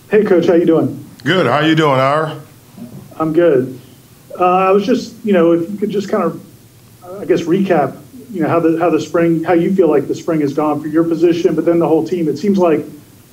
Hey, Coach, how you doing? Good. How you doing, Ira? I'm good. I was just, if you could just kind of, I guess, recap, how the spring, how you feel like the spring has gone for your position, but then the whole team. It seems like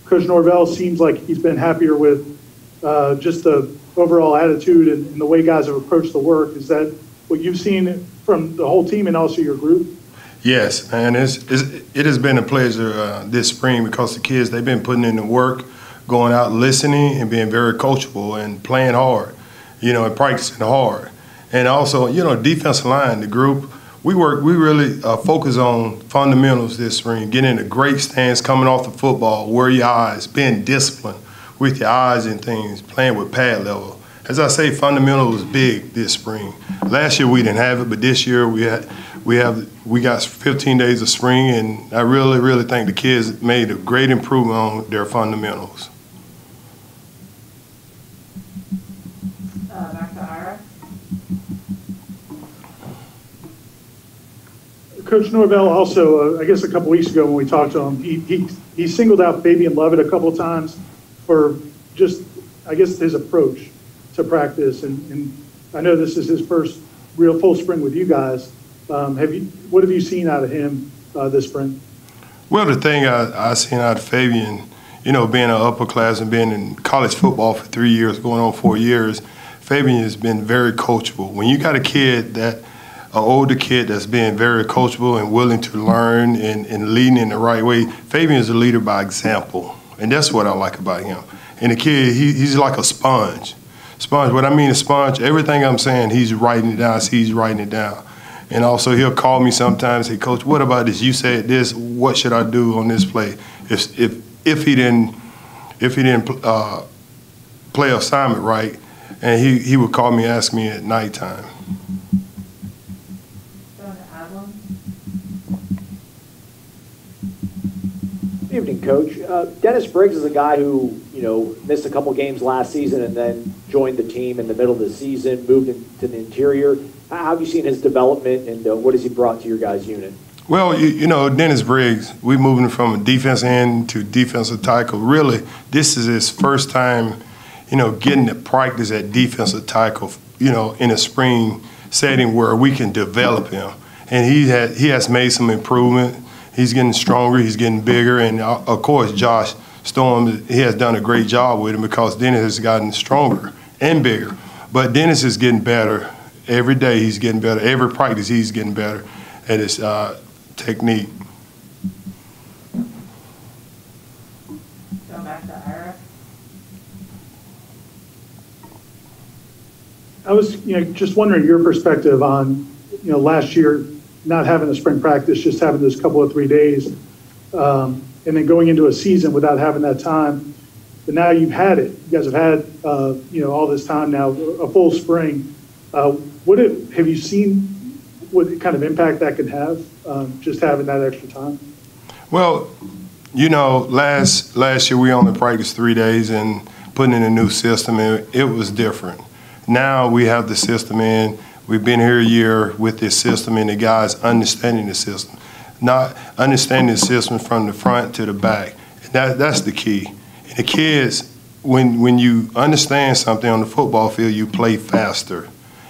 Coach Norvell seems like he's been happier with just the overall attitude and the way guys have approached the work. Is that what you've seen from the whole team and also your group? Yes, and it has been a pleasure this spring because the kids, they've been putting in the work, going out listening and being very coachable and playing hard, and practicing hard. And also, defensive line, the group, we really focus on fundamentals this spring, getting a great stance, coming off the football, where your eyes, being disciplined with your eyes and things, playing with pad level. As I say, fundamental was big this spring. Last year we didn't have it, but this year we got 15 days of spring, and I really think the kids made a great improvement on their fundamentals. Back to Ira. Coach Norvell also, I guess a couple weeks ago when we talked to him, he singled out Fabian Lovett a couple of times for just, I guess, his approach to practice. And I know this is his first real full spring with you guys. What have you seen out of him this spring? Well, the thing I seen out of Fabian, being an upper class and being in college football for 3 years, going on 4 years, Fabian has been very coachable. When you got a kid an older kid that's being very coachable and willing to learn and leading in the right way, Fabian is a leader by example, and that's what I like about him. And the kid, he's like a sponge. What I mean a sponge, everything I'm saying, he's writing it down, he's writing it down. And also he'll call me sometimes, say, Coach, what about this? You said this, what should I do on this play? If he didn't play assignment right, and he would call me, ask me at nighttime. Good evening, Coach. Dennis Briggs is a guy who, missed a couple games last season and then joined the team in the middle of the season, moved into the interior. How have you seen his development, and what has he brought to your guys' unit? Well, Dennis Briggs, we moving from a defense end to defensive tackle. Really, this is his first time, getting to practice at defensive tackle, in a spring setting where we can develop him. And he has made some improvement. He's getting stronger, he's getting bigger, and of course, Josh Storm, he has done a great job with him because Dennis has gotten stronger and bigger. But Dennis is getting better. Every day he's getting better. Every practice he's getting better at his technique. Go back to Ira. I was, just wondering your perspective on, last year not having the spring practice, just having those couple of 3 days, and then going into a season without having that time. But now you've had it. You guys have had, all this time now, a full spring. Have you seen what kind of impact that could have, just having that extra time? Well, last year we only practiced 3 days and putting in a new system, and it was different. Now we have the system in. We've been here a year with this system, and the guys understanding the system, not understanding the system from the front to the back. And that's the key. And the kids, when you understand something on the football field, you play faster.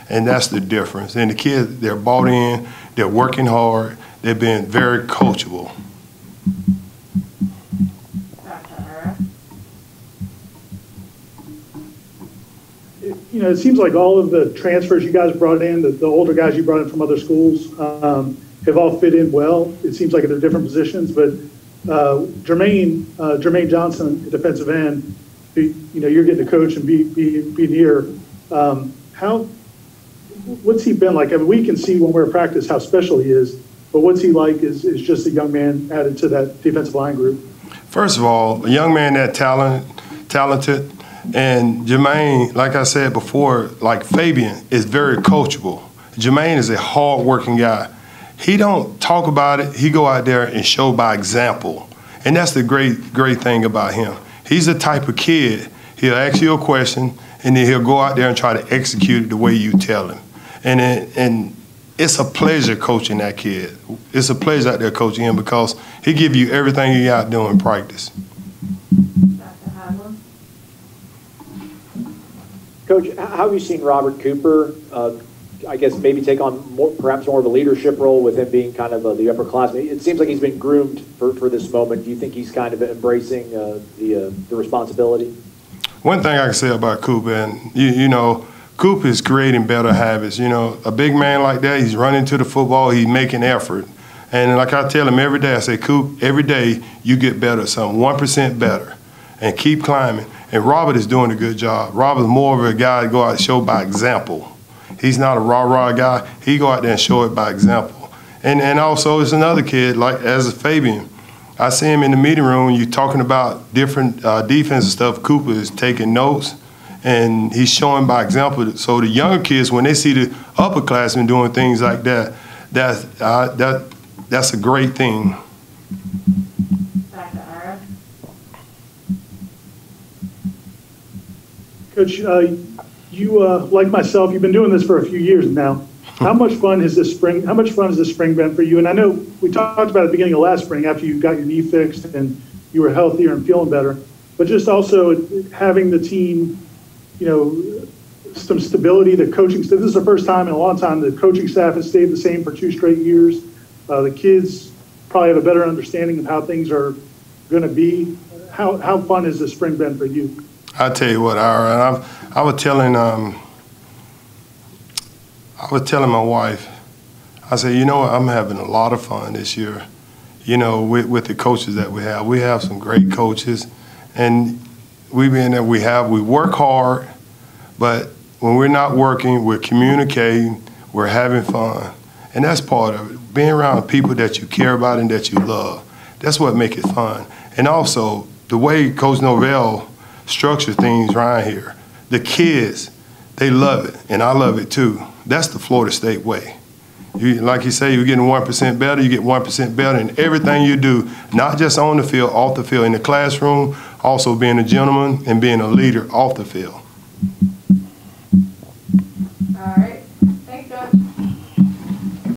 And that's the difference. And the kids, they're bought in, they're working hard, they're being very coachable. It seems like all of the transfers you guys brought in, the older guys you brought in from other schools, have all fit in well. It seems like they're different positions, but Jermaine Johnson, defensive end, who, you're getting to coach and be near. What's he been like? I mean, we can see when we're at practice how special he is, but what's he like is just a young man added to that defensive line group? First of all, a young man that talented, and Jermaine, like I said before, like Fabian, is very coachable. Jermaine is a hard-working guy. He don't talk about it. He go out there and show by example, and that's the great thing about him. He's the type of kid, he'll ask you a question, and then he'll go out there and try to execute it the way you tell him. And it's a pleasure coaching that kid. It's a pleasure out there coaching him because he give you everything he got doing practice. Dr. Haggins. Coach, how have you seen Robert Cooper, I guess maybe take on perhaps more of a leadership role with him being kind of the upperclassman? It seems like he's been groomed for this moment. Do you think he's kind of embracing the responsibility? One thing I can say about Cooper, and you know, Cooper is creating better habits. You know, a big man like that, he's running to the football, he's making effort. And like I tell him every day, I say, Coop, every day you get better at something, 1% better, and keep climbing. And Robert is doing a good job. Robert's more of a guy to go out and show by example. He's not a rah-rah guy. He go out there and show it by example. And also, it's another kid, like as a Fabian. I see him in the meeting room, you talking about different defensive stuff. Cooper is taking notes, and he's showing by example. So the younger kids, when they see the upperclassmen doing things like that, that's a great thing. Back to Ira. Coach, you like myself, you've been doing this for a few years now. How much fun has this spring been for you? And I know we talked about at the beginning of last spring after you got your knee fixed and you were healthier and feeling better, but just also having the team, you know, some stability, the coaching staff. This is the first time in a long time the coaching staff has stayed the same for 2 straight years. The kids probably have a better understanding of how things are going to be. How fun has this spring been for you? I tell you what, Ira, I was telling my wife, I said, you know what, I'm having a lot of fun this year, you know, with the coaches that we have. We have some great coaches, and we work hard, but when we're not working, we're communicating, we're having fun. And that's part of it, being around people that you care about and that you love. That's what makes it fun. And also, the way Coach Norvell structures things around here, the kids, they love it, and I love it too. That's the Florida State way. Like you say, you're getting 1% better, you get 1% better in everything you do, not just on the field, off the field, in the classroom, also being a gentleman and being a leader off the field.